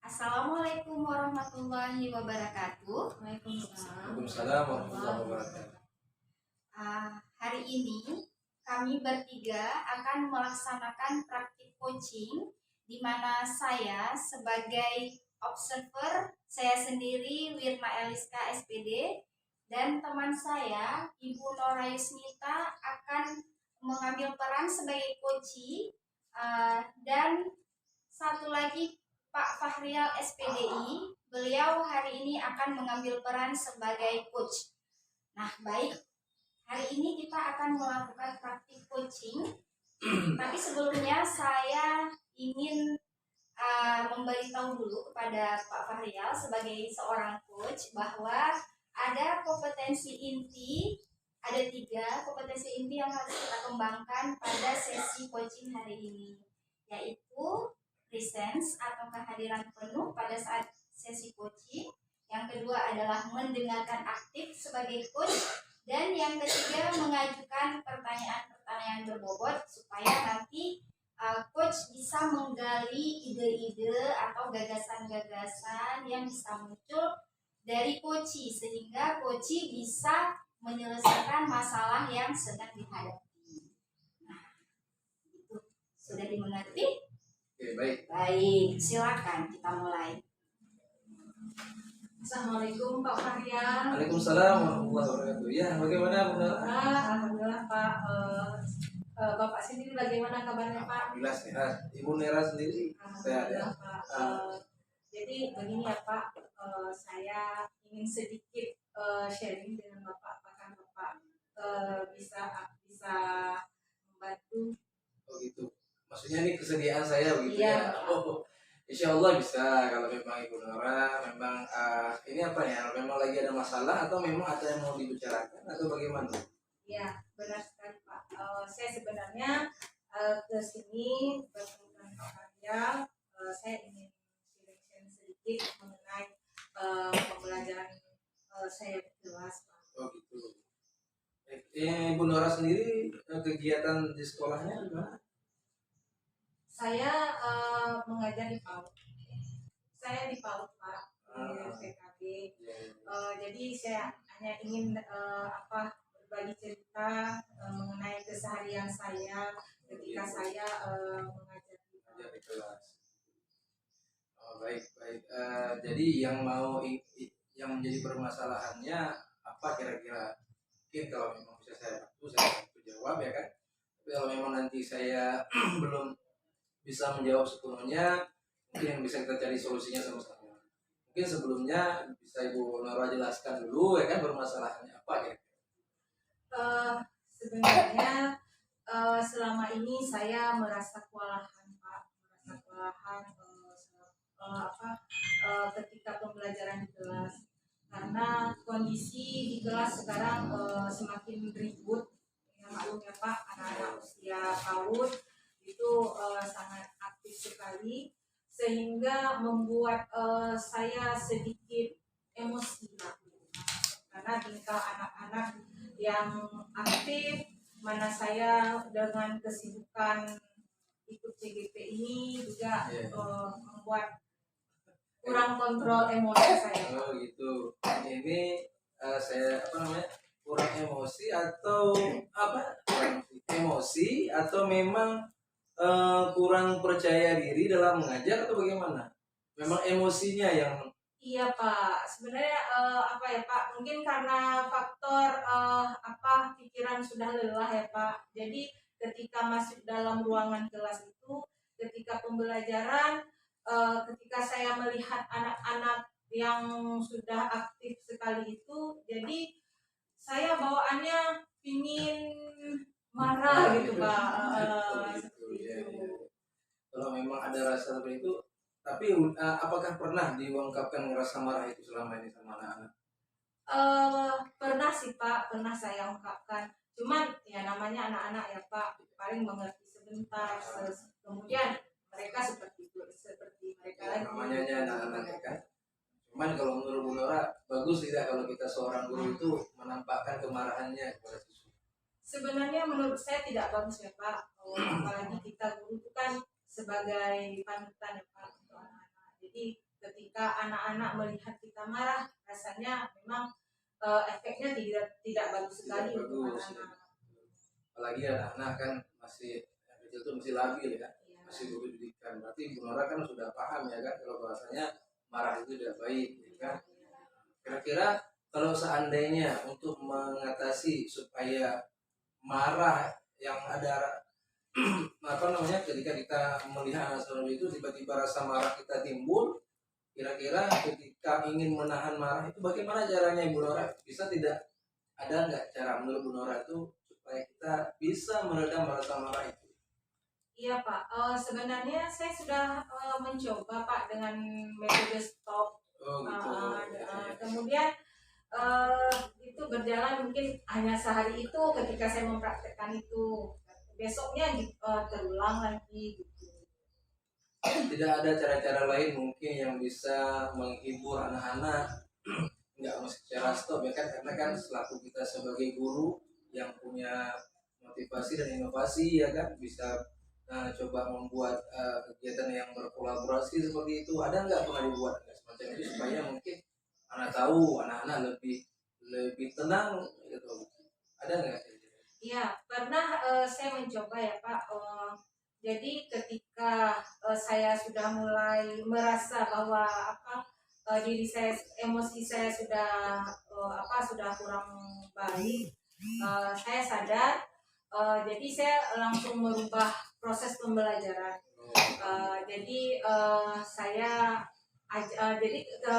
Assalamualaikum warahmatullahi wabarakatuh. Waalaikumsalam warahmatullahi wabarakatuh. Hari ini kami bertiga akan melaksanakan praktik coaching di mana saya sebagai observer, saya sendiri Wirma Eliska SPD, dan teman saya Ibu Nora Yusnita akan mengambil peran sebagai coachee, dan satu lagi Pak Fahrial SPDI, beliau hari ini akan mengambil peran sebagai coach. Nah, baik, hari ini kita akan melakukan praktik coaching. Tapi sebelumnya saya ingin memberitahu dulu kepada Pak Fahrial sebagai seorang coach bahwa ada kompetensi inti, ada 3 kompetensi inti yang harus kita kembangkan pada sesi coaching hari ini, yaitu presence atau kehadiran penuh pada saat sesi coaching. Yang kedua adalah mendengarkan aktif sebagai coach. Dan yang ketiga mengajukan pertanyaan-pertanyaan berbobot supaya nanti coach bisa menggali ide-ide atau gagasan-gagasan yang bisa muncul dari coachee sehingga coachee bisa menyelesaikan masalah yang sedang dihadapi. Nah, itu sudah dimengerti? Oke, baik. Baik, silakan kita mulai. Assalamualaikum Pak Fahrial. Waalaikumsalam warahmatullahi wabarakatuh. Ya, bagaimana Bu Nora? Alhamdulillah Pak. Bapak sendiri bagaimana kabarnya Pak? Alhamdulillah sehat. Ibu Nera sendiri sehat ya? Alhamdulillah Pak. Jadi begini ya Pak, saya ingin sedikit sharing dengan Bapak. Apakah Bapak bisa membantu? Oh gitu. Maksudnya ini kesediaan saya begitu Iya. ya? Oh, insya Allah bisa kalau memang Ibu Nora memang ini apa ya? Memang lagi ada masalah atau memang ada yang mau dibicarakan atau bagaimana? Ya, benar sekali Pak. Saya sebenarnya ke sini bertemu dengan Pak Fahrial. Saya ingin sharing sedikit mengenai pembelajaran saya di kelas Pak. Oh gitu. Ibu Nora sendiri kegiatan di sekolahnya gimana? Saya mengajar di PAUD. Saya di PAUD Pak, di PKB. Jadi saya hanya ingin berbagi cerita mengenai keseharian saya ketika saya mengajar di kelas. Oh, baik. Jadi yang menjadi permasalahannya apa kira-kira? Mungkin kalau memang bisa saya bantu jawab ya kan. Tapi kalau memang nanti saya belum bisa menjawab sepenuhnya, mungkin yang bisa kita cari solusinya sama-sama. Mungkin sebelumnya bisa Ibu Nora jelaskan dulu ya kan permasalahannya apa ya? Sebenarnya selama ini saya merasa kewalahan Pak, ketika pembelajaran di kelas, karena kondisi di kelas sekarang semakin ribut. Ya maklum ya Pak, anak-anak usia PAUD itu sangat aktif sekali sehingga membuat saya sedikit emosi Pak, karena tingkah anak-anak yang aktif, mana saya dengan kesibukan ikut CGP ini juga membuat kurang kontrol emosi saya. Oh gitu. Ini saya kurang emosi atau emosi atau memang kurang percaya diri dalam mengajar atau bagaimana? Memang emosinya yang Iya Pak, sebenarnya Pak, mungkin karena faktor pikiran sudah lelah ya Pak. Jadi ketika masuk dalam ruangan kelas itu, ketika pembelajaran, ketika saya melihat anak-anak yang sudah aktif sekali itu, jadi saya bawaannya ingin marah gitu Pak. Kalau memang ada rasa seperti itu, tapi apakah pernah diungkapkan rasa marah itu selama ini sama anak-anak? Pernah sih Pak, pernah saya ungkapkan. Cuman ya namanya anak-anak ya Pak, paling mengerti sebentar. Kemudian mereka seperti mereka lagi. Namanya anak-anak ya kan. Cuman kalau menurut Bu Nora, bagus tidak kalau kita seorang guru itu menampakkan kemarahannya kepada siswa? Sebenarnya menurut saya tidak bagus ya Pak. Apalagi kita guru itu kan sebagai panutan ya Pak untuk anak-anak. Jadi ketika anak-anak melihat kita marah, rasanya memang efeknya tidak bagus sekali Tidak untuk bagus, ya. anak-anak. Apalagi anak-anak kan masih yang kecil tuh masih labil ya, Ya. masih belum pendidikan. Berarti Bu Nora kan sudah paham ya kan kalau bahasanya marah itu tidak baik, ya kan? Kira-kira kalau seandainya untuk mengatasi supaya marah yang ada apa namanya ketika kita melihat anak itu tiba-tiba rasa marah kita timbul, kira-kira ketika ingin menahan marah itu bagaimana caranya Ibu Nora? Bisa tidak, ada nggak cara menurut Bu Nora itu supaya kita bisa meredam rasa marah itu? Iya Pak, sebenarnya saya sudah mencoba Pak dengan metode stop. Oh gitu. Kemudian itu berjalan mungkin hanya sehari itu ketika saya mempraktekkan itu. Besoknya terulang lagi gitu. Tidak ada cara-cara lain mungkin yang bisa menghibur anak-anak, nggak mesti secara stop ya kan, karena kan selaku kita sebagai guru yang punya motivasi dan inovasi ya kan, bisa coba membuat kegiatan yang berkolaborasi seperti itu. Ada nggak pernah dibuat semacam itu supaya mungkin anak tahu, anak-anak lebih tenang gitu, ada nggak? Iya, pernah saya mencoba ya Pak. Jadi ketika saya sudah mulai merasa bahwa diri saya, emosi saya sudah kurang baik, saya sadar. Jadi saya langsung merubah proses pembelajaran. Jadi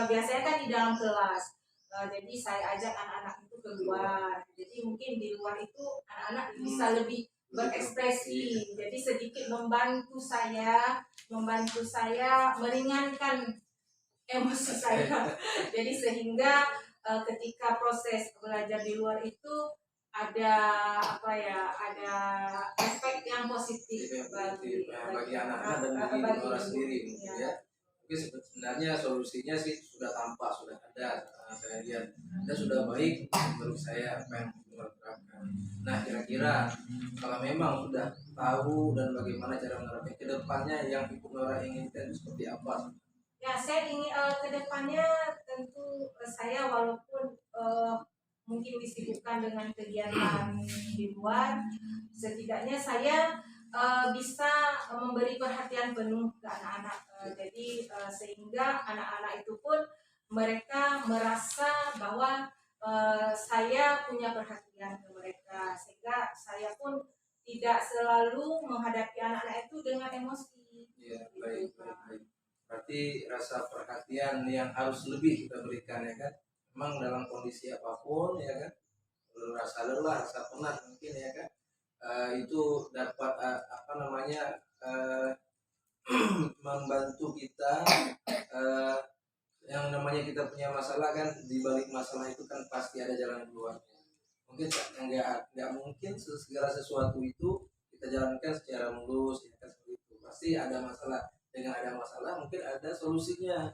biasanya kan di dalam kelas. Jadi saya ajak anak-anak itu keluar. Jadi mungkin di luar itu anak-anak bisa lebih berekspresi. Jadi sedikit membantu saya meringankan emosi saya. Jadi sehingga ketika proses belajar di luar itu ada efek yang positif bagi anak-anak dan bagi orang sendiri ya. Mungkin sebenarnya solusinya sih sudah tampak, sudah ada, saya lihat dan sudah baik menurut saya apa yang menerapkan. Nah kira-kira kalau memang sudah tahu dan bagaimana cara menerapkan ke depannya yang Ibu Nora inginkan seperti apa? Ya, saya ingin ke depannya tentu saya walaupun mungkin disibukkan dengan kegiatan di luar, setidaknya saya bisa memberi perhatian penuh ke anak-anak. Jadi sehingga anak-anak itu pun mereka merasa bahwa saya punya perhatian ke mereka, sehingga saya pun tidak selalu menghadapi anak-anak itu dengan emosi. Ya, baik. Berarti rasa perhatian yang harus lebih kita berikan ya kan. Memang dalam kondisi apapun ya kan, rasa lelah, rasa penat mungkin ya kan, itu dapat membantu kita, yang namanya kita punya masalah kan, di balik masalah itu kan pasti ada jalan keluarnya. Mungkin nggak mungkin segala sesuatu itu kita jalankan secara mulus ya kan, seperti itu pasti ada masalah. Dengan ada masalah mungkin ada solusinya.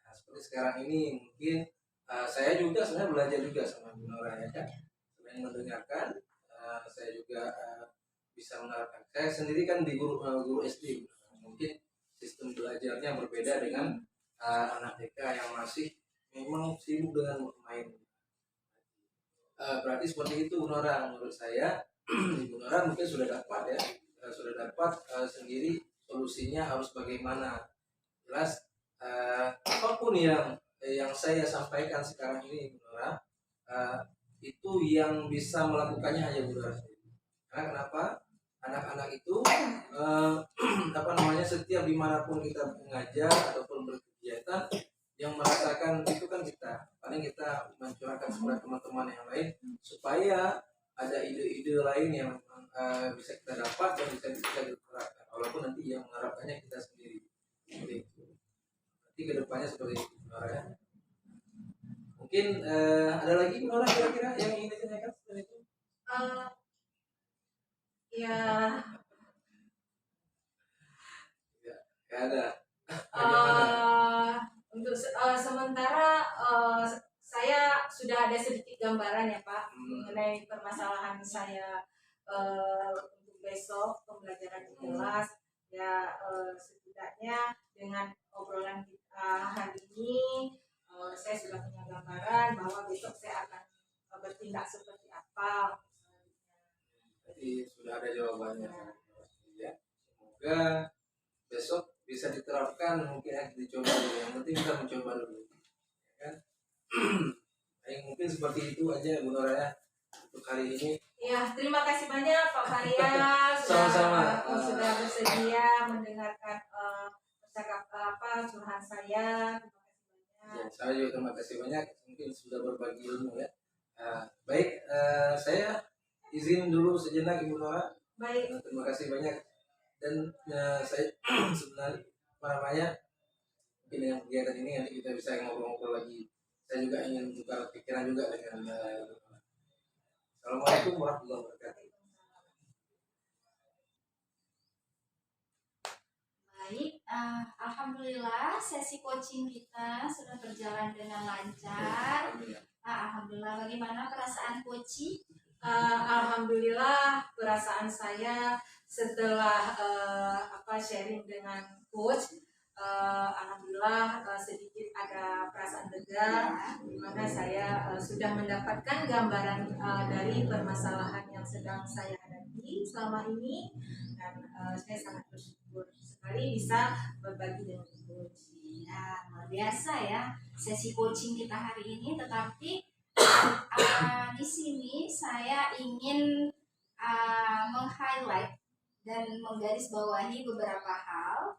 Nah, seperti sekarang ini mungkin saya juga sebenarnya belajar juga sama Bu Nora ya kan, selain mendengarkan saya juga bisa menerapkan. Saya sendiri kan di guru SD, mungkin sistem belajarnya berbeda dengan anak TK yang masih memang sibuk dengan main. Berarti seperti itu Bu Nora menurut saya. Ibu Nora mungkin sudah dapat ya, sendiri solusinya harus bagaimana. Jelas apapun yang saya sampaikan sekarang ini Bu Nora, itu yang bisa melakukannya hanya Bu Nora sendiri. Karena kenapa? Anak-anak itu setiap dimanapun kita mengajar ataupun berkegiatan, yang merasakan itu kan kita. Paling kita mencurahkan kepada teman-teman yang lain supaya ada ide-ide lain yang bisa kita dapat dan bisa kita terapkan, walaupun nanti yang menerapkannya kita sendiri. Jadi nanti kedepannya seperti itu ya. Mungkin ada lagi orang kira-kira yang ingin ditanyakan seperti itu? Ya ada. Untuk sementara saya sudah ada sedikit gambaran ya Pak mengenai permasalahan saya untuk besok pembelajaran di kelas. Ya setidaknya dengan obrolan kita hari ini saya sudah punya gambaran bahwa besok saya akan bertindak seperti apa selanjutnya. Jadi sudah ada jawabannya. Ya. Semoga besok bisa diterapkan, mungkin akan dicoba dulu. Yang penting kita mencoba dulu. Ya kan? Mungkin seperti itu aja Bu Nora ya untuk hari ini. Ya, terima kasih banyak Pak Faria Sama-sama. sudah bersedia mendengarkan curhat saya. Terima kasih banyak. Ya, saya juga terima kasih banyak mungkin sudah berbagi ilmu ya. Baik, saya izin dulu sejenak Ibu Nora. Baik. Terima kasih banyak dan saya sebenarnya apa namanya mungkin dengan kegiatan ini nanti kita bisa ngobrol-ngobrol lagi. Saya juga ingin tukar pikiran juga dengan Assalamualaikum warahmatullahi wabarakatuh. Baik, alhamdulillah sesi coaching kita sudah berjalan dengan lancar. Alhamdulillah, bagaimana perasaan coaching? Alhamdulillah perasaan saya setelah sharing dengan coach, alhamdulillah sedikit ada perasaan lega di mana saya sudah mendapatkan gambaran dari permasalahan yang sedang saya hadapi selama ini, dan saya sangat bersyukur sekali bisa berbagi dengan coach. Ya, luar biasa ya sesi coaching kita hari ini. Tetapi di sini saya ingin meng-highlight dan menggarisbawahi beberapa hal,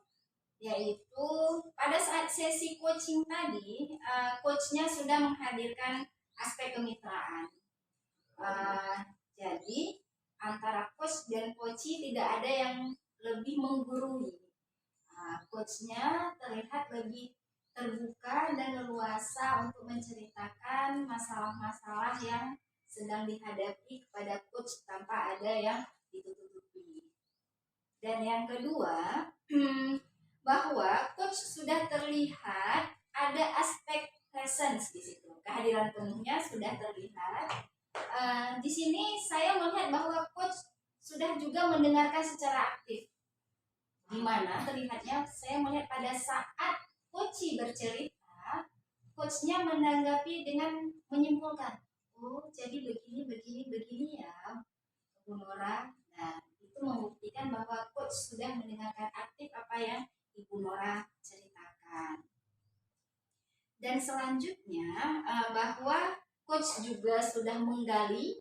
yaitu pada saat sesi coaching tadi, coachnya sudah menghadirkan aspek kemitraan. Jadi antara coach dan coachee tidak ada yang lebih menggurui. Coachnya terlihat lebih terbuka dan leluasa untuk menceritakan masalah-masalah yang sedang dihadapi kepada coach tanpa ada yang ditutupi. Dan yang kedua, bahwa coach sudah terlihat ada aspek presence di situ, kehadiran penuhnya sudah terlihat. Di sini saya melihat bahwa coach sudah juga mendengarkan secara aktif, di mana terlihatnya saya melihat pada saat coach bercerita, coachnya menanggapi dengan menyimpulkan, oh jadi begini ya Bu Nora. Nah, itu membuktikan bahwa coach sudah mendengarkan aktif apa yang Ibu Nora ceritakan. Dan selanjutnya bahwa coach juga sudah menggali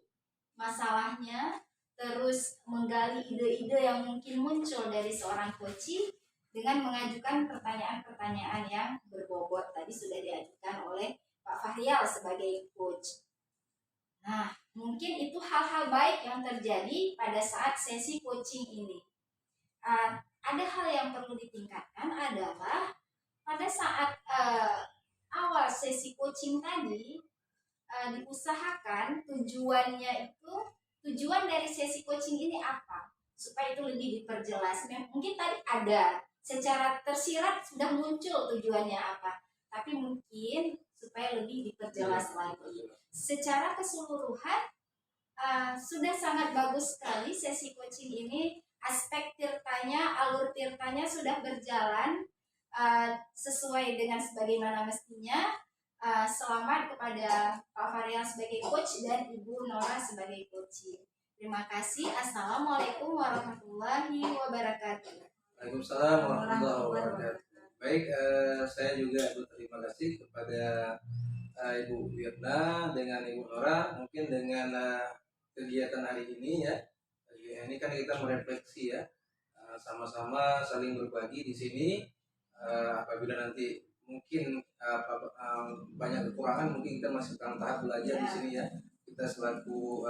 masalahnya, terus menggali ide-ide yang mungkin muncul dari seorang coach dengan mengajukan pertanyaan-pertanyaan yang berbobot tadi sudah diajukan oleh Pak Fahrial sebagai coach. Nah, mungkin itu hal-hal baik yang terjadi pada saat sesi coaching ini. Ada hal yang perlu ditingkatkan adalah pada saat awal sesi coaching tadi diusahakan tujuan dari sesi coaching ini apa, supaya itu lebih diperjelas. Mungkin tadi ada secara tersirat sudah muncul tujuannya apa, tapi mungkin supaya lebih diperjelas lagi. Secara keseluruhan sudah sangat bagus sekali sesi coaching ini. Aspek tirtanya, alur tirtanya sudah berjalan sesuai dengan sebagaimana mestinya. Selamat kepada Pak Faryal sebagai coach dan Ibu Nora sebagai coach. Terima kasih. Assalamualaikum warahmatullahi wabarakatuh. Waalaikumsalam warahmatullahi wabarakatuh. Baik, saya juga berterima kasih kepada Ibu Wirna dengan Ibu Nora. Mungkin dengan kegiatan hari ini ya, ini kan kita merefleksi ya, sama-sama saling berbagi di sini. Apabila nanti mungkin banyak kekurangan, mungkin kita masih dalam tahap belajar di sini ya. Kita selaku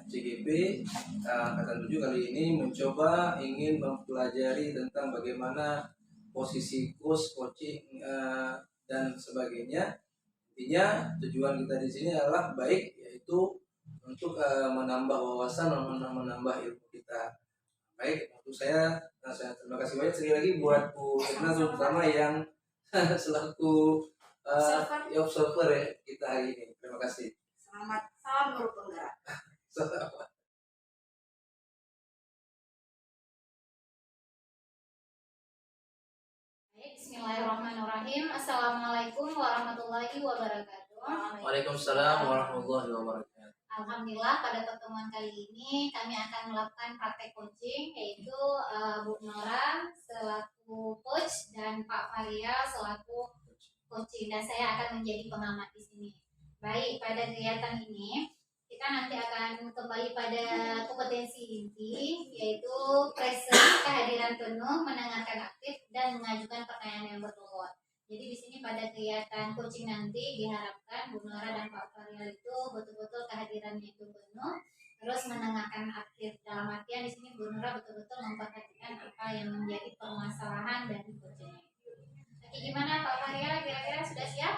CGP angkatan 7 kali ini mencoba ingin mempelajari tentang bagaimana posisi coaching dan sebagainya. Intinya tujuan kita di sini adalah baik, yaitu untuk menambah wawasan, menambah ilmu kita. Baik, untuk saya terima kasih banyak sekali lagi buat Bu Irna terutama yang selaku observer ya kita hari ini. Terima kasih. Selamat, salam guru penggerak. Bismillahirrahmanirrahim. Assalamualaikum warahmatullahi wabarakatuh. Waalaikumsalam warahmatullahi wabarakatuh. Alhamdulillah pada pertemuan kali ini kami akan melakukan praktek coaching, yaitu Bu Nora selaku coach dan Pak Faria selaku coaching, dan saya akan menjadi pengamat di sini. Baik, pada kegiatan ini kita nanti akan kembali pada kompetensi inti, yaitu present, kehadiran penuh, mendengarkan aktif, dan mengajukan pertanyaan yang berbobot. Jadi di sini pada kegiatan coaching nanti diharapkan Bu Nora dan Pak Faryal itu betul-betul kehadirannya itu penuh, terus mendengarkan aktif. Dalam artian di sini Bu Nora betul-betul memperhatikan apa yang menjadi permasalahan dari coachingnya. Oke, gimana Pak Faryal? Kira-kira sudah siap?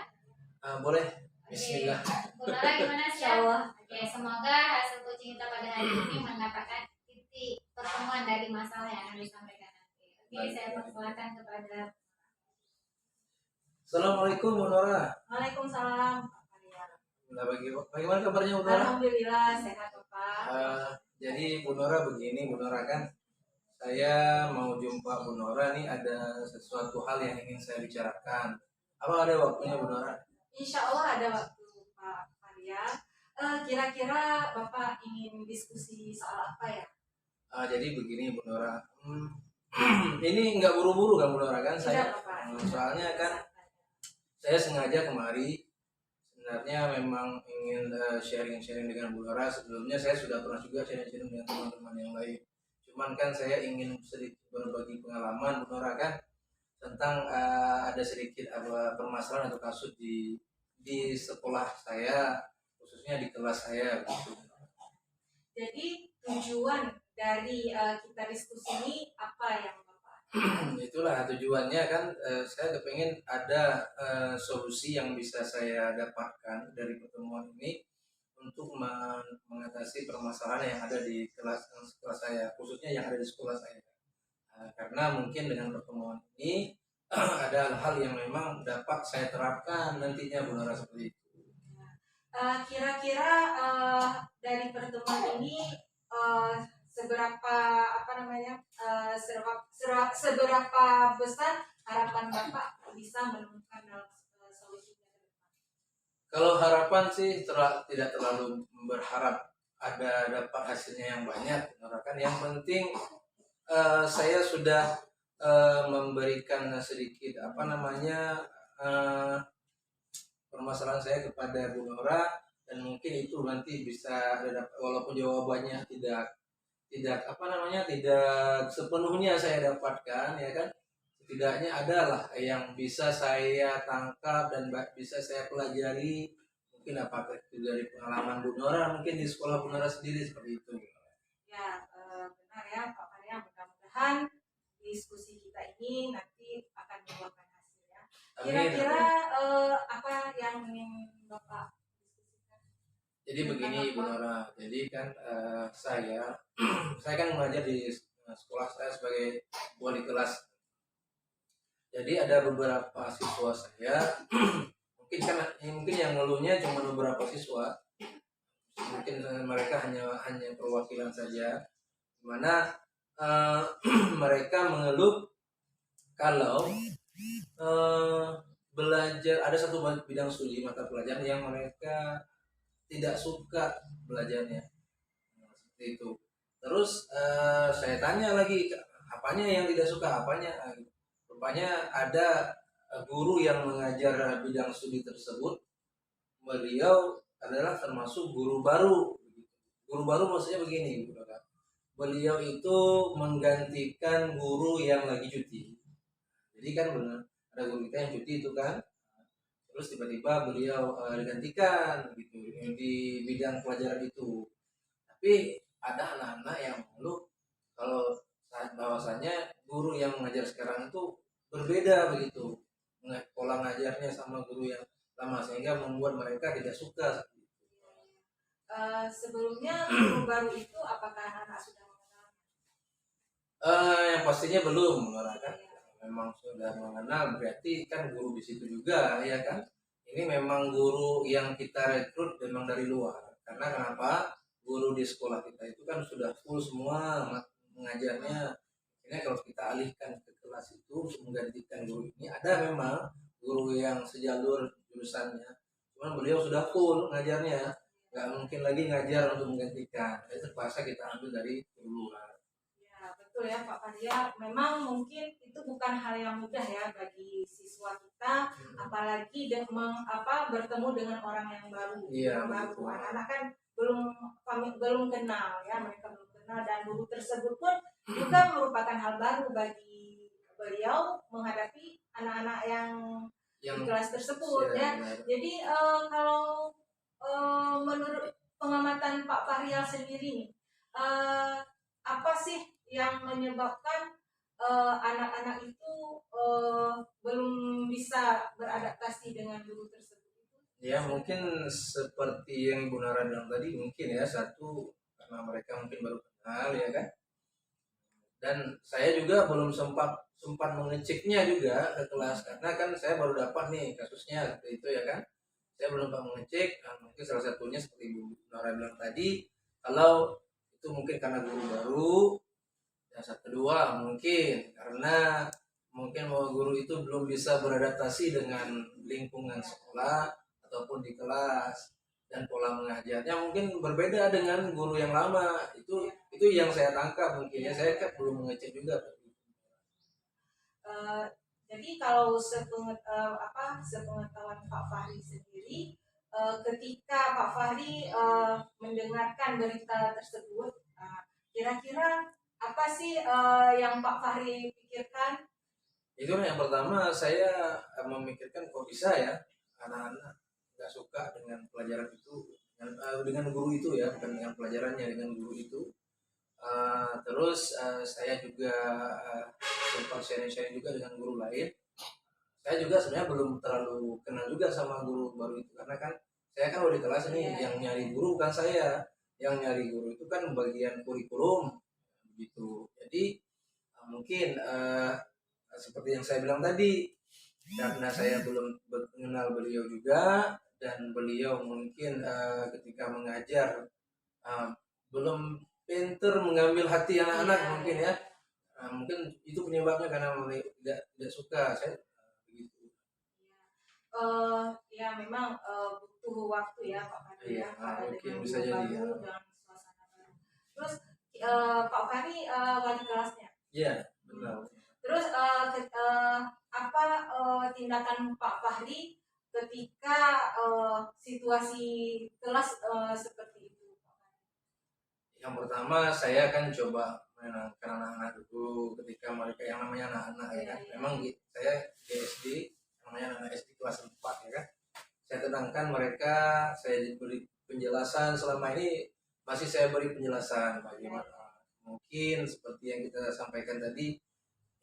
Boleh. Oke. Bismillah. Bu Nora gimana siap? Oke, semoga hasil coaching kita pada hari ini mendapatkan titik pertemuan dari masalah yang akan disampaikan nanti. Oke, saya persilakan kepada. Assalamualaikum Bu Nora. Waalaikumsalam Pak Faria. Nah, bagaimana kabarnya Bu Nora? Alhamdulillah sehat Bapak. Jadi Bu Nora begini, Bu Nora kan saya mau jumpa Bu Nora nih, ada sesuatu hal yang ingin saya bicarakan. Apa ada waktunya Bu Nora? Insya Allah ada waktu Pak Faria. Kira-kira Bapak ingin diskusi soal apa ya? Jadi begini Bu Nora. Ini nggak buru-buru kan Bu Nora kan? Tidak Bapak. Soalnya kan saya sengaja kemari sebenarnya memang ingin sharing-sharing dengan Bu Nora. Sebelumnya saya sudah pernah juga sharing-sharing dengan teman-teman yang lain. Cuman kan saya ingin sedikit berbagi pengalaman Bu Nora kan tentang ada sedikit permasalahan atau kasus di sekolah saya, khususnya di kelas saya. Jadi tujuan dari kita diskusi ini apa yang Bapak? Itulah tujuannya kan, saya kepengen ada solusi yang bisa saya dapatkan dari pertemuan ini untuk mengatasi permasalahan yang ada di kelas saya, khususnya yang ada di sekolah saya. Karena mungkin dengan pertemuan ini ada hal yang memang dapat saya terapkan nantinya Bu Nora, seperti itu. Kira-kira dari pertemuan ini seberapa seberapa besar harapan Bapak bisa menemukan dalam solusinya ke depan? Kalau harapan sih tidak terlalu berharap ada dapat hasilnya yang banyak, kan yang penting saya sudah memberikan sedikit permasalahan saya kepada Bu Nora, dan mungkin itu nanti bisa ada, walaupun jawabannya tidak sepenuhnya saya dapatkan, ya kan, setidaknya adalah yang bisa saya tangkap dan bisa saya pelajari, mungkin apakah itu dari pengalaman Bu Nora, mungkin di sekolah Bu Nora sendiri, seperti itu. Ya, benar ya Pak Faria, mudah-mudahan diskusi kita ini nanti akan membuahkan hasil ya. Kira-kira apa yang ingin Bapak diskusikan? Jadi begini Bu Nora, jadi kan saya kan mengajar di sekolah saya sebagai wali kelas. Jadi ada beberapa siswa saya, mungkin yang ngeluhnya cuma beberapa siswa, mungkin mereka hanya perwakilan saja, dimana mereka mengeluh kalau belajar, ada satu bidang studi mata pelajaran yang mereka tidak suka belajarnya, seperti itu. Terus saya tanya lagi, apanya yang tidak suka, apanya? Rupanya ada guru yang mengajar bidang studi tersebut, beliau adalah termasuk guru baru. Guru baru maksudnya begini, beliau itu menggantikan guru yang lagi cuti. Jadi kan benar, ada guru kita yang cuti itu kan, terus tiba-tiba beliau digantikan gitu di bidang pelajaran itu. Tapi ada anak-anak yang mengeluh kalau bahwasanya guru yang mengajar sekarang itu berbeda begitu, pola ngajarnya sama guru yang lama, sehingga membuat mereka tidak suka. Sebelumnya guru baru itu apakah anak sudah mengenal? Yang pastinya belum, kan? Memang sudah mengenal, berarti kan guru di situ juga, ya kan? Ini memang guru yang kita rekrut memang dari luar. Karena kenapa? Guru di sekolah kita itu kan sudah full semua mengajarnya. Ini kalau kita alihkan ke kelas itu untuk menggantikan guru ini. Ada memang guru yang sejalur jurusannya, cuman beliau sudah full ngajarnya, nggak mungkin lagi ngajar untuk menggantikan. Jadi terpaksa kita ambil dari guru luar. Ya, betul ya Pak Faria. Memang mungkin itu bukan hal yang mudah ya bagi siswa kita, apalagi bertemu dengan orang yang baru. Iya, Yang baru. betul. Anak-anak kan belum kenal ya, mereka belum kenal, dan guru tersebut pun juga merupakan hal baru bagi beliau menghadapi anak-anak yang Yang di kelas tersebut ya. benar. Jadi kalau menurut pengamatan Pak Fahrial sendiri nih, apa sih yang menyebabkan anak-anak itu belum bisa beradaptasi dengan guru tersebut itu? Ya mungkin seperti yang Ibu Nara bilang tadi, mungkin ya, satu karena mereka mungkin baru kenal ya kan, dan saya juga belum sempat mengeceknya juga ke kelas, karena kan saya baru dapat nih kasusnya seperti itu ya kan. Saya belum sempat mengecek. Nah, mungkin salah satunya seperti Ibu Nara bilang tadi, kalau itu mungkin karena guru baru. Yang kedua mungkin karena bahwa guru itu belum bisa beradaptasi dengan lingkungan sekolah ataupun di kelas, dan pola mengajarnya mungkin berbeda dengan guru yang lama. Itu yang saya tangkap mungkin ya. Saya kan belum mengecek juga. Jadi kalau sepengetahuan Pak Fahri sendiri, ketika Pak Fahri mendengarkan berita tersebut, kira-kira apa sih yang Pak Fahri pikirkan? Itu yang pertama, saya memikirkan kok bisa ya anak-anak nggak suka dengan pelajaran itu, dengan guru itu ya, bukan dengan pelajarannya, dengan guru itu. Terus saya juga sempat sharing-sharing juga dengan guru lain. Saya juga sebenarnya belum terlalu kenal juga sama guru baru itu, karena kan saya kan udah di kelas nih. Yang nyari guru bukan saya, yang nyari guru itu kan bagian kurikulum begitu. Jadi mungkin seperti yang saya bilang tadi, karena saya belum mengenal beliau juga, dan beliau mungkin ketika mengajar belum pinter mengambil hati anak-anak mungkin ya. Mungkin itu penyebabnya, karena tidak suka. Saya begitu. Ya memang butuh waktu ya Pak Fahri ya, mungkin dengan bisa guru jadi baru ya. dan suasana baru. Terus Pak Fahri wali kelasnya. Iya, benar. Terus apa tindakan Pak Fahri ketika situasi kelas seperti itu? Yang pertama, saya akan coba menenangkan anak-anak dulu ketika mereka yang namanya anak-anak ya kan. Memang saya di SD, namanya anak SD kelas 4 ya kan. Saya tenangkan mereka, saya beri penjelasan. Selama ini masih saya beri penjelasan bagaimana. Mungkin seperti yang kita sampaikan tadi,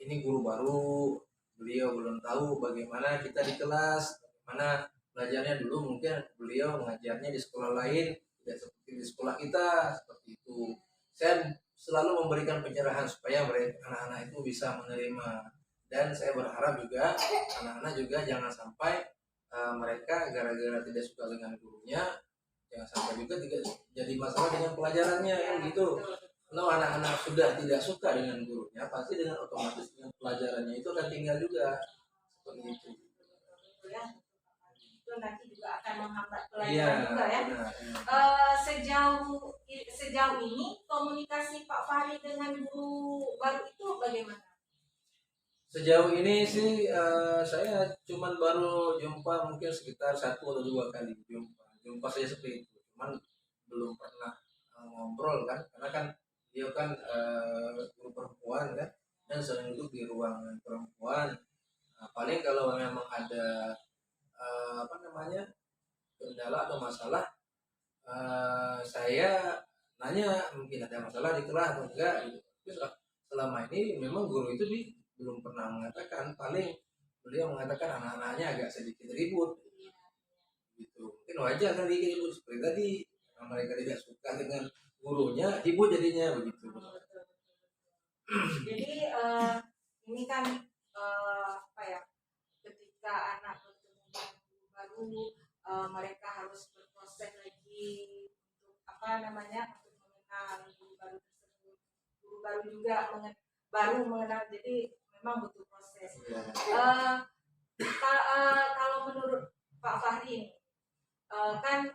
ini guru baru, beliau belum tahu bagaimana kita di kelas, bagaimana belajarnya. Dulu mungkin beliau mengajarnya di sekolah lain, tidak seperti di sekolah kita, seperti itu. Saya selalu memberikan pencerahan supaya mereka, anak-anak itu bisa menerima. Dan saya berharap juga anak-anak juga jangan sampai mereka gara-gara tidak suka dengan gurunya, jangan sampai juga tidak jadi masalah dengan pelajarannya kan gitu. Kalau anak-anak sudah tidak suka dengan gurunya, pasti dengan otomatis dengan pelajarannya itu akan tinggal juga, seperti itu. Itu nanti juga akan menghambat pelajaran juga ya. Benar. Sejauh ini komunikasi Pak Fahri dengan guru baru itu bagaimana? Sejauh ini sih saya cuma baru jumpa mungkin sekitar 1 atau 2 kali jumpa saja seperti itu. Cuman belum pernah ngobrol kan, karena kan dia kan guru perempuan kan, dan sering duduk di ruangan perempuan. Paling kalau memang ada kendala atau masalah, saya nanya mungkin ada masalah di kelas atau enggak gitu. Terus selama ini memang guru itu belum pernah mengatakan, paling beliau mengatakan anak-anaknya agak sedikit ribut gitu. Mungkin wajar kan ribut seperti tadi, karena mereka tidak suka dengan gurunya, ribut jadinya begitu. Jadi ini kan ketika anak bertemu dengan guru baru, mereka harus berproses lagi untuk untuk mengenal guru baru tersebut. Guru baru juga baru mengenal, jadi memang butuh proses. Iya. Kalau menurut Pak Fahri ini, kan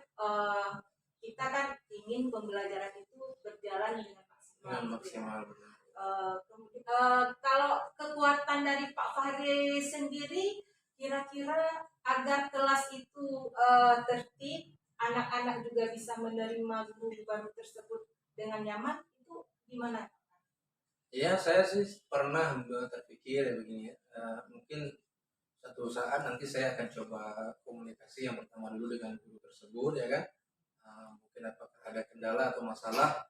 kita kan ingin pembelajaran itu berjalan dengan maksimal. Dengan maksimal. Kalau kekuatan dari Pak Fahri sendiri, kira-kira agar kelas itu tertib, anak-anak juga bisa menerima guru baru tersebut dengan nyaman, itu gimana? Ya, saya sih pernah terpikir ya begini ya. Mungkin satu saat nanti saya akan coba komunikasi yang pertama dulu dengan guru tersebut ya kan. Mungkin apakah ada kendala atau masalah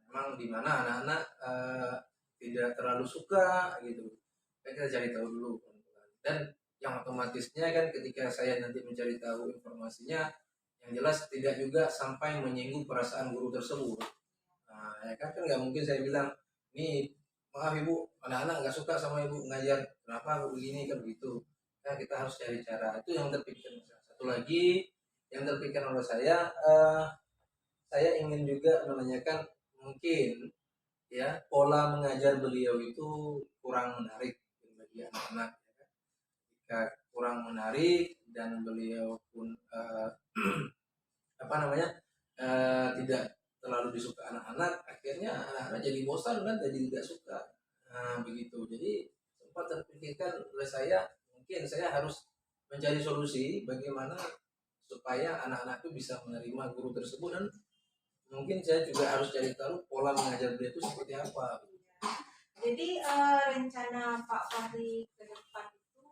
memang di mana anak-anak tidak terlalu suka gitu. Kita cari tahu dulu pelan-pelan. Dan yang otomatisnya kan ketika saya nanti mencari tahu informasinya, yang jelas tidak juga sampai menyinggung perasaan guru tersebut. Nah, ya kan nggak mungkin saya bilang, nih maaf ibu, anak-anak nggak suka sama ibu ngajar, kenapa aku begini kan begitu. Nah, kita harus cari cara. Itu yang terpikir. Satu lagi yang terpikir oleh saya ingin juga menanyakan mungkin ya pola mengajar beliau itu kurang menarik bagi anak-anak. Jika kurang menarik dan beliau pun tidak terlalu disuka anak-anak, akhirnya anak-anak jadi bosan kan, jadi tidak suka. Nah, begitu. Jadi sempat terpikirkan oleh saya, mungkin saya harus mencari solusi bagaimana supaya anak-anak itu bisa menerima guru tersebut, dan mungkin saya juga harus cari tahu pola mengajar beliau itu seperti apa. Jadi rencana Pak Fahri ke depan itu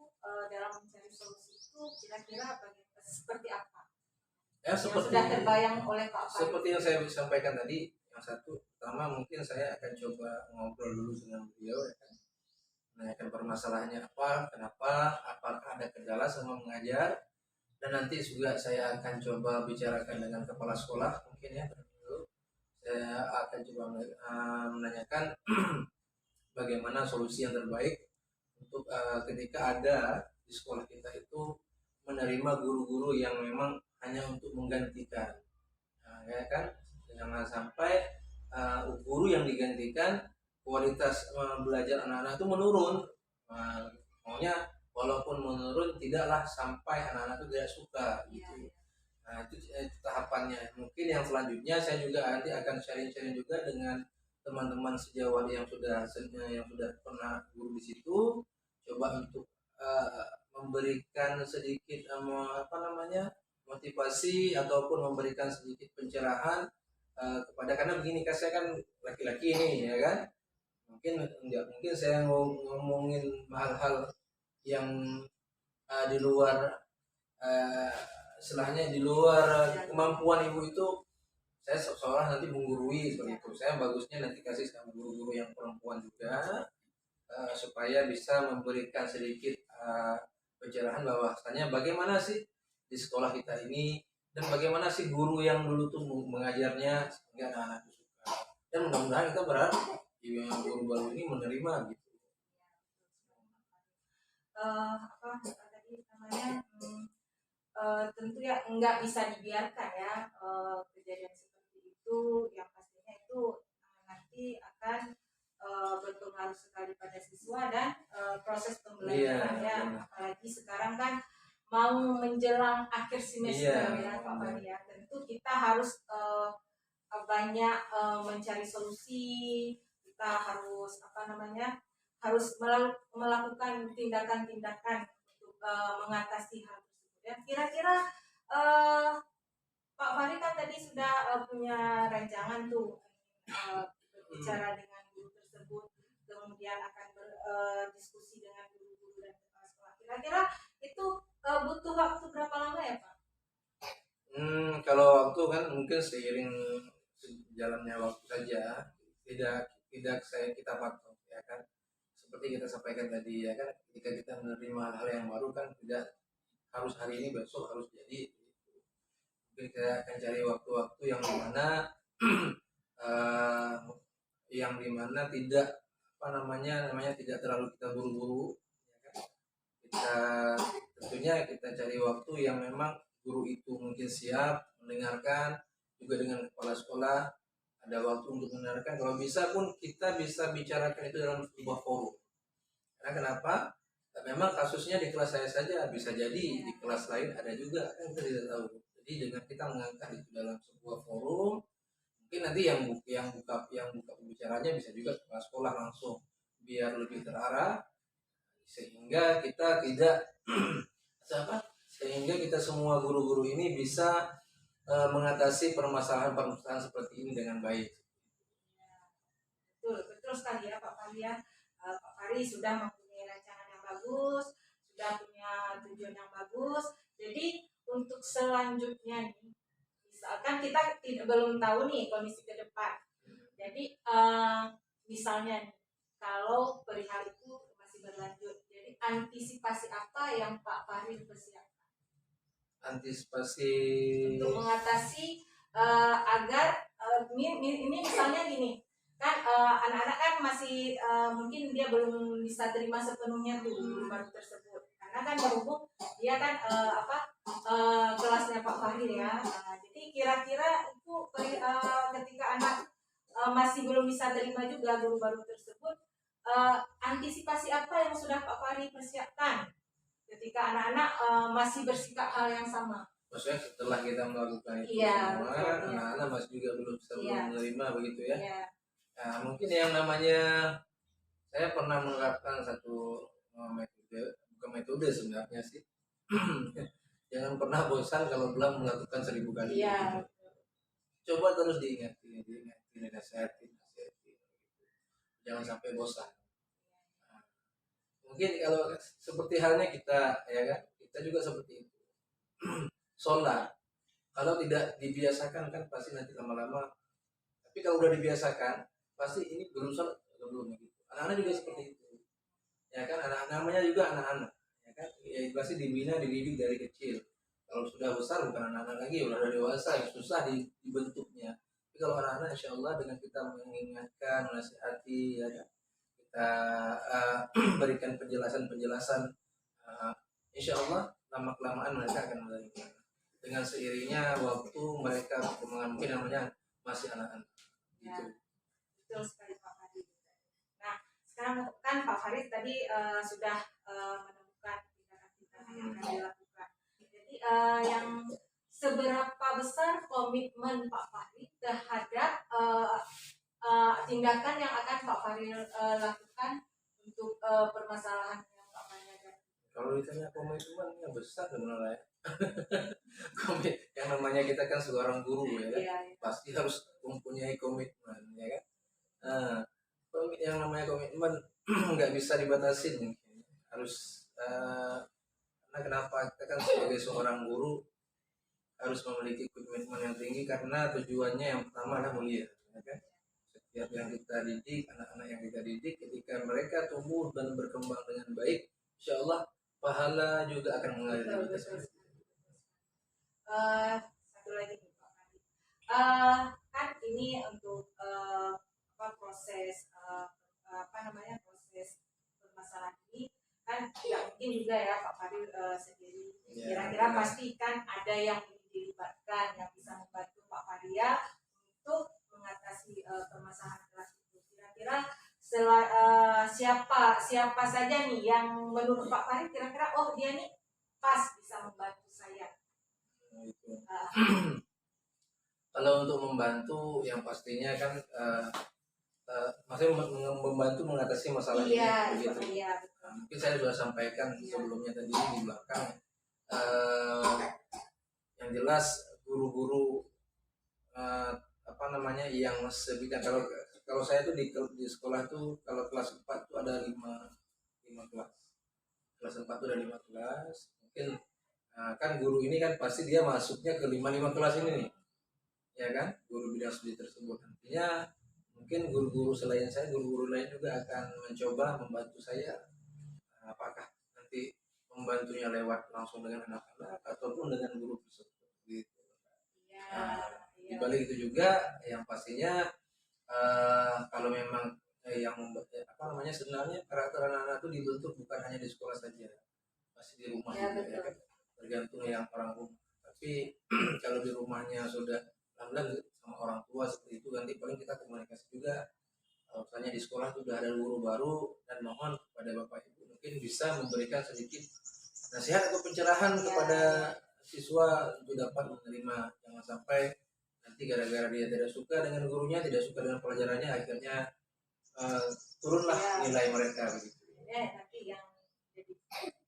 dalam mencari solusi itu kira-kira seperti apa? Ya, Yang seperti sudah terbayang oleh Pak Fahri. Seperti yang saya sampaikan tadi, yang satu pertama mungkin saya akan coba ngobrol dulu dengan beliau ya kan. Menanyakan permasalahannya apa, kenapa, apakah ada kendala sama mengajar, dan nanti juga saya akan coba bicarakan dengan kepala sekolah mungkin ya. Saya akan coba menanyakan bagaimana solusi yang terbaik untuk ketika ada di sekolah kita itu menerima guru-guru yang memang hanya untuk menggantikan, ya kan, jangan sampai guru yang digantikan kualitas belajar anak-anak itu menurun. Maunya walaupun menurun tidaklah sampai anak-anak itu tidak suka gitu. Nah, itu tahapannya. Mungkin yang selanjutnya saya juga nanti akan sharing-sharing juga dengan teman-teman sejawat yang sudah pernah guru di situ, coba untuk memberikan sedikit motivasi ataupun memberikan sedikit pencerahan kepada, karena begini kan saya kan laki-laki ini ya kan, mungkin saya ngomongin hal-hal yang di luar istilahnya di luar kemampuan ibu itu, saya seolah nanti menggurui seperti itu. Saya bagusnya nanti kasih sama guru-guru yang perempuan juga supaya bisa memberikan sedikit pencerahan bahwasanya bagaimana sih di sekolah kita ini, dan bagaimana sih guru yang dulu tuh mengajarnya sehingga anak-anak itu suka, dan mudah-mudahan kita berharap guru baru ini menerima gitu. Tadi namanya tentu ya nggak bisa dibiarkan ya kejadian seperti itu, yang pastinya itu nanti akan berpengaruh sekali pada siswa dan proses pembelajarannya. Apalagi sekarang kan mau menjelang akhir semester ya Pak Fahri ya, tentu kita harus banyak mencari solusi, kita harus harus melakukan tindakan-tindakan untuk mengatasi hal tersebut. Dan kira-kira Pak Fahri kan tadi sudah punya rancangan tuh berbicara dengan guru tersebut, kemudian akan berdiskusi dengan guru-guru dan kepala sekolah. Kira-kira itu butuh waktu berapa lama ya Pak? Kalau waktu kan mungkin seiring jalannya waktu saja, tidak kita patok ya kan. Seperti kita sampaikan tadi ya kan, ketika kita menerima hal-hal yang baru kan tidak harus hari ini besok harus jadi. Mungkin kita akan cari waktu-waktu yang dimana tidak tidak terlalu kita buru-buru ya kan? Tentunya kita cari waktu yang memang guru itu mungkin siap mendengarkan, juga dengan kepala sekolah ada waktu untuk mendengarkan. Kalau bisa pun kita bisa bicarakan itu dalam sebuah forum, Karena kenapa? Memang kasusnya di kelas saya saja, bisa jadi di kelas lain ada juga, kan kita tidak tahu. Jadi dengan kita mengangkat itu dalam sebuah forum, mungkin nanti yang buka pembicaranya bisa juga kepala sekolah langsung, biar lebih terarah, sehingga kita tidak apa? Sehingga kita semua guru-guru ini bisa mengatasi permasalahan-permasalahan seperti ini dengan baik. Betul, betul sekali ya Pak Fahri ya. Pak Fahri sudah mempunyai rancangan yang bagus, sudah punya tujuan yang bagus. Jadi untuk selanjutnya nih, misalkan kita belum tahu nih kondisi ke depan. Jadi misalnya nih, kalau perihal itu masih berlanjut, jadi antisipasi apa yang Pak Fahri persiapkan Antisipasi untuk mengatasi agar ini misalnya gini kan, anak-anak kan masih mungkin dia belum bisa terima sepenuhnya tuh guru baru tersebut, karena kan berhubung dia kan kelasnya Pak Fahri ya. Jadi kira-kira itu ketika anak masih belum bisa terima juga guru baru tersebut, antisipasi apa yang sudah Pak Fahri persiapkan ketika anak-anak masih bersikap hal yang sama? Maksudnya setelah kita melakukan itu Iya, semua, betul, iya. anak-anak masih juga belum bisa Iya. menerima begitu ya. Ya, Nah, mungkin yang namanya saya pernah menerapkan satu metode, bukan metode sebenarnya sih. Jangan pernah bosan kalau belum melakukan 1000 kali. iya. Coba terus diingatin, nasihatin. Jangan sampai bosan. Nah, mungkin kalau seperti halnya kita, ya kan, kita juga seperti itu. Sholat, kalau tidak dibiasakan kan pasti nanti lama-lama. Tapi kalau udah dibiasakan, pasti ini belum sholat atau belum gitu. Anak-anak juga seperti itu, ya kan, anak namanya juga anak-anak, ya kan, ya pasti dibina dididik dari kecil. Kalau sudah besar bukan anak-anak lagi, udah dewasa, ya susah dibentuknya. Tapi kalau anak-anak, insya Allah dengan kita mengingatkan, menasihati, ya kan, kita berikan penjelasan-penjelasan, insya Allah lama kelamaan mereka akan menerima. Dengan seiringnya waktu mereka perkembangan, mungkin namanya masih anak-anak gitu. Betul sekali Pak Farid. Nah, sekarang kan Pak Farid tadi sudah menemukan tindakan-tindakan yang akan dilakukan. Jadi yang seberapa besar komitmen Pak Farid terhadap tindakan yang akan Pak Farid lakukan untuk permasalahan yang Pak Farid ada? Kalau ditanya komitmen yang besar sebenarnya, yang namanya kita kan seorang guru ya kan, Iya. pasti harus mempunyai komitmen, ya kan. Yang namanya komitmen nggak bisa dibatasi mungkin, harus karena kenapa kita kan sebagai seorang guru harus memiliki komitmen yang tinggi, karena tujuannya yang pertama adalah mulia, ya kan. Setiap yang kita didik, anak-anak yang kita didik, ketika mereka tumbuh dan berkembang dengan baik, insya Allah pahala juga akan mengalir dari kita. Satu lagi nih Pak Farid. Kan ini untuk proses proses permasalahan ini kan tidak mungkin juga ya Pak Farid sendiri. Kira-kira pasti kan ada yang dilibatkan yang bisa membantu Pak Farid ya untuk mengatasi permasalahan kelas itu. Kira-kira siapa saja nih yang menurut Pak Farid kira-kira dia nih pas bisa membantu saya? Itu. Kalau untuk membantu yang pastinya kan maksudnya membantu mengatasi masalah ini begitu. Iya. Mungkin saya sudah sampaikan sebelumnya tadi di belakang, yang jelas guru-guru yang sebidang, kalau saya tuh di sekolah tuh kalau kelas 4 tuh ada 5 kelas. Kelas 4 tuh ada 5 kelas. Mungkin kan guru ini kan pasti dia masuknya ke 5 kelas ini nih, ya kan, guru bidang studi tersebut. Nantinya mungkin guru-guru selain saya, guru-guru lain juga akan mencoba membantu saya, apakah nanti membantunya lewat langsung dengan anak-anak ataupun dengan guru tersebut gitu. Di balik itu juga yang pastinya kalau memang sebenarnya karakter anak-anak itu dibentuk bukan hanya di sekolah saja, pasti di rumah juga, ya kan? Tergantung yang orang rumah. Tapi kalau di rumahnya sudah alhamdulillah sama orang tua seperti itu, nanti paling kita komunikasi juga misalnya di sekolah sudah ada guru baru, dan mohon kepada Bapak Ibu mungkin bisa memberikan sedikit nasihat atau pencerahan kepada siswa untuk dapat menerima, jangan sampai nanti gara-gara dia tidak suka dengan gurunya, tidak suka dengan pelajarannya, akhirnya turunlah nilai mereka begitu. Nanti yang jadi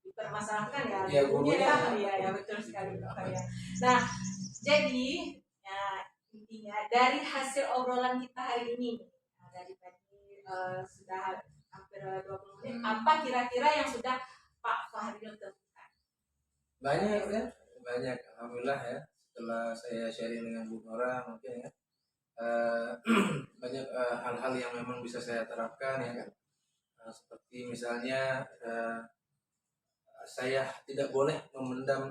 dipermasalahkan ya, Ya, gurunya. Ya betul sekali Pak Faria. Nah, jadi ya intinya dari hasil obrolan kita hari ini, dari tadi sudah hampir 20 menit, apa kira-kira yang sudah Pak Fahri temukan? Banyak ya, banyak, alhamdulillah ya. Setelah saya sharing dengan Bu Nora mungkin ya, banyak hal-hal yang memang bisa saya terapkan ya kan. Seperti misalnya saya tidak boleh memendam,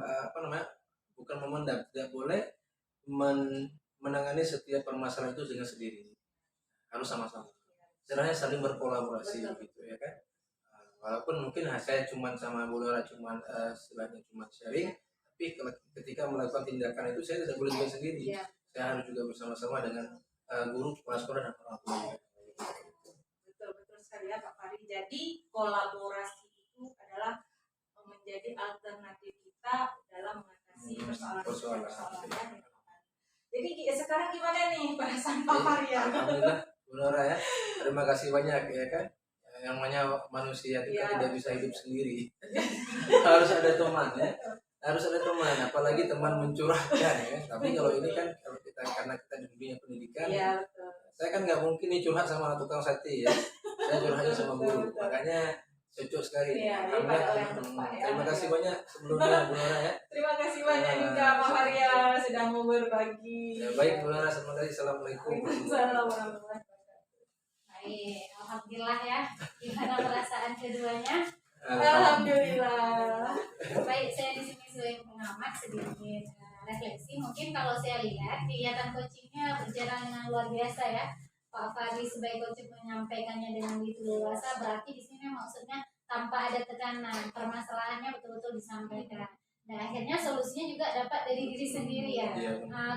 bukan memendam, tidak boleh menangani setiap permasalahan itu dengan sendiri, harus sama-sama. Istilahnya saling berkolaborasi gitu ya kan. Walaupun mungkin saya cuma sama Bu Nora istilahnya cuma sharing, tapi ketika melakukan tindakan itu saya tidak boleh juga sendiri. Saya harus juga bersama-sama dengan guru, kepala sekolah, dan orang tua. Betul sekali ya Pak Fahri. Jadi kolaborasi itu adalah menjadi alternatif kita dalam mengatasi persoalan. Jadi sekarang gimana nih perasaan Pak Fahri? Alhamdulillah Bu Nora ya, terima kasih banyak ya kan. Yang namanya manusia kita tidak bisa hidup sendiri. Harus ada teman ya. Harus ada teman, apalagi teman mencurahkan ya. Tapi kalau ini kan karena kita di dunia pendidikan, saya kan nggak mungkin nih curhat sama tukang sate ya. Saya curhatnya sama guru, makanya cocok sekali. Terima kasih banyak sebelumnya Bu Nora ya. Terima kasih banyak juga Pak Faria sudah mau berbagi. Ya, baik Bu Nora, terima kasih. Assalamualaikum. Assalamualaikum. Baik, alhamdulillah ya. Gimana perasaan keduanya? Alhamdulillah. Baik, saya di sini sebagai pengamat sedikit refleksi. Mungkin kalau saya lihat kegiatan coachingnya berjalan dengan luar biasa ya. Pak Fahri sebagai coach menyampaikannya dengan begitu luasa, berarti di sini maksudnya tanpa ada tekanan, permasalahannya betul-betul disampaikan. Dan akhirnya solusinya juga dapat dari diri sendiri ya.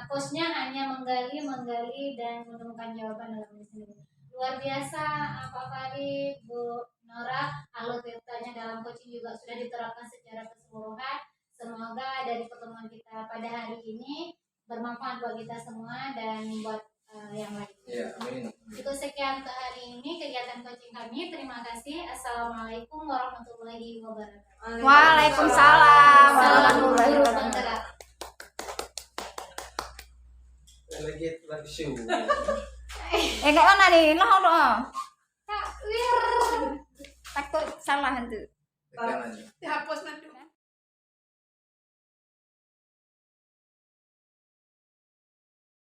Coachnya hanya menggali dan menemukan jawaban dalam diri sendiri. Luar biasa Pak Fahri, Bu Nora, alur-alurnya dalam coaching juga sudah diterapkan secara keseluruhan. Semoga dari pertemuan kita pada hari ini bermanfaat buat kita semua dan buat yang lain. Ya, amin. Itu sekian untuk hari ini kegiatan coaching kami. Terima kasih. Assalamualaikum warahmatullahi wabarakatuh. Waalaikumsalam warahmatullahi wabarakatuh. Lagi show. Kayak mana nih? Lah lo. Kak Wir. Takut salah itu. Tekanannya. Dihapus nanti.